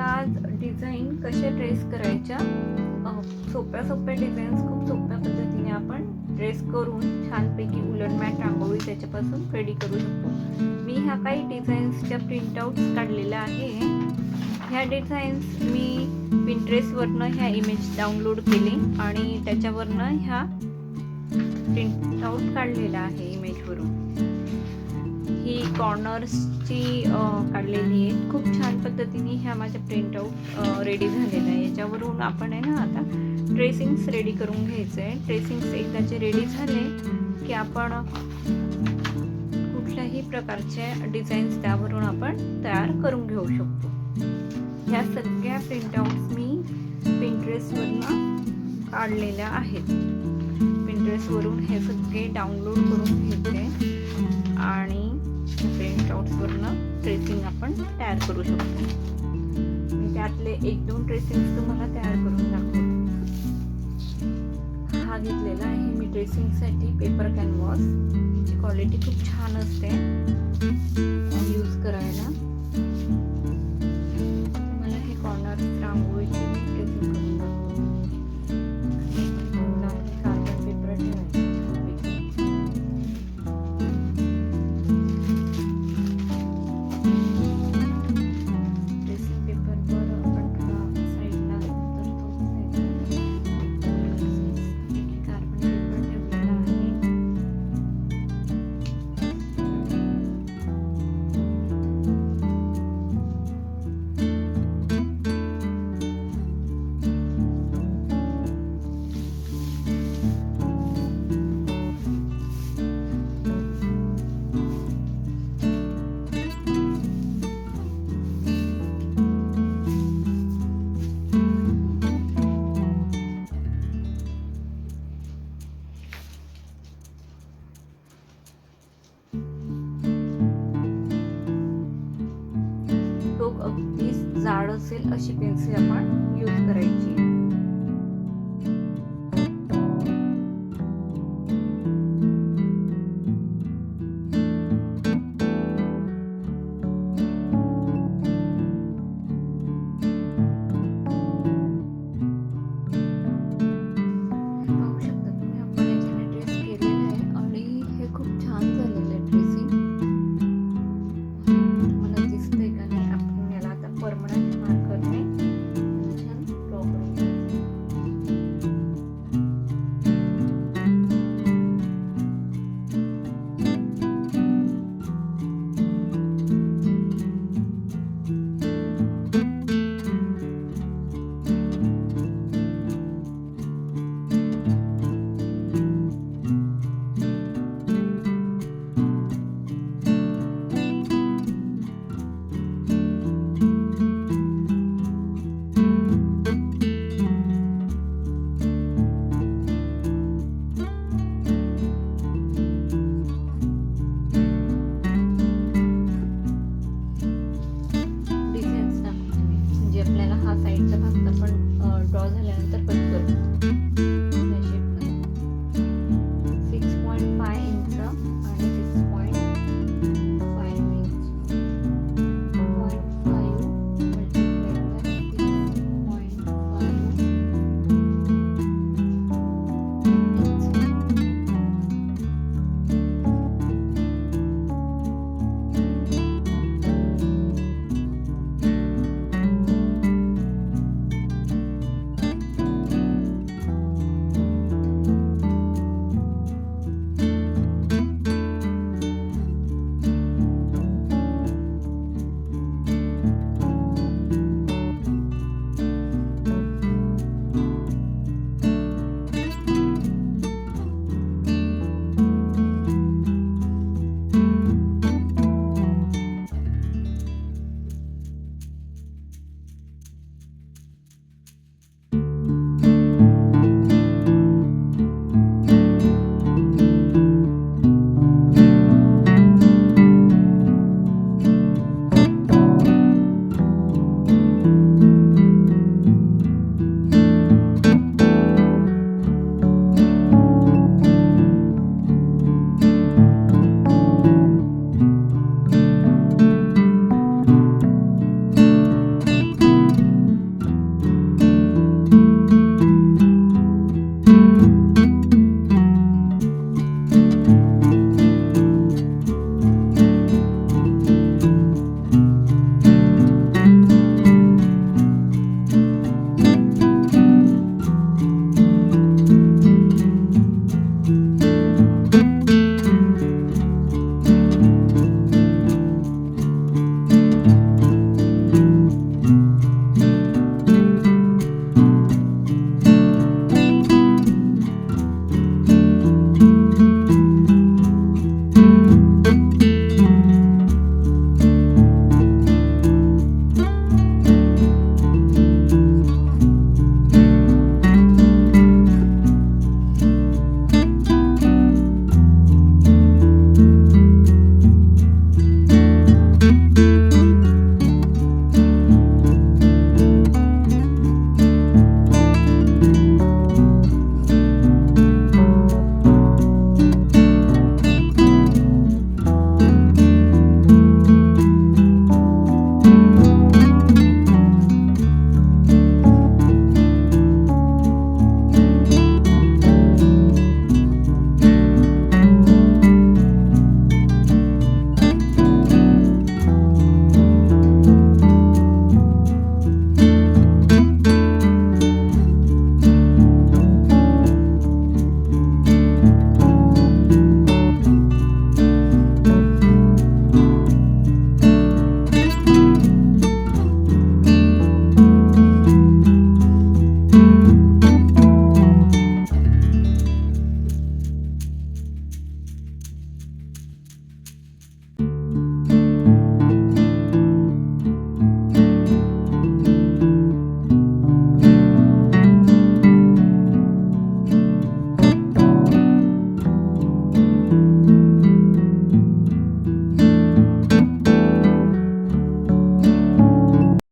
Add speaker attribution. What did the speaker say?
Speaker 1: तुम्हाला आज डिझाईन कशा ट्रेस करायच्या, सोप्या सोप्या डिझाईन्स खूप सोप्या पद्धतीने आपण ट्रेस करून छानपैकी उलन मॅट रांगोळी त्याच्यापासून रेडी करू शकतो. मी ह्या काही डिझाईन्सच्या प्रिंटआउट्स काढलेल्या आहे. ह्या डिझाईन्स मी पिंट्रेस्टवरनं ह्या इमेज डाउनलोड केले आणि त्याच्यावरनं ह्या प्रिंटआउट काढलेला आहे इमेजवरून. ही कॉर्नर्सची काढलेली आहे. खूप छान पद्धतीने ह्या माझ्या प्रिंटआउट रेडी झालेल्या आहे. याच्यावरून आपण आहे ना आता ट्रेसिंग्स रेडी करून घ्यायचं आहे. ट्रेसिंग्स एकदाचे रेडी झाले की आपण कुठल्याही प्रकारचे डिझाईन्स त्यावरून आपण तयार करून घेऊ शकतो. ह्या सगळ्या प्रिंटआउट्स मी पिंट्रेस्टवरून काढलेल्या आहेत. पिंट्रेस्टवरून हे सगळे डाउनलोड करून घेते आणि प्रिंटआउट्सवरनं ट्रेसिंग आपण तयार करू शकतो. मी त्यातले 1-2 ट्रेसिंग्स तुम्हाला तयार करून दाखवते. हा घेतलेला आहे मी ट्रेसिंगसाठी पेपर कॅनव्हास. ची क्वालिटी खूप छान असते यूज करायला. मला हे कॉर्नर रांगोळीची ट्रेसिंग करून कार्बन पेपर ठेवायचं. अगदी जाड असेल अशी पेन्सिल आपण यूज करायची. पाहू शकता तुम्ही आपण याच्याने ट्रेस केलेलं आहे आणि हे खूप छान झालेलं आहे ट्रेसिंग. मला दिसतंय का नाही? आपण याला आता परमनंट मार्करने छान ड्रॉ करून घ्यायचं.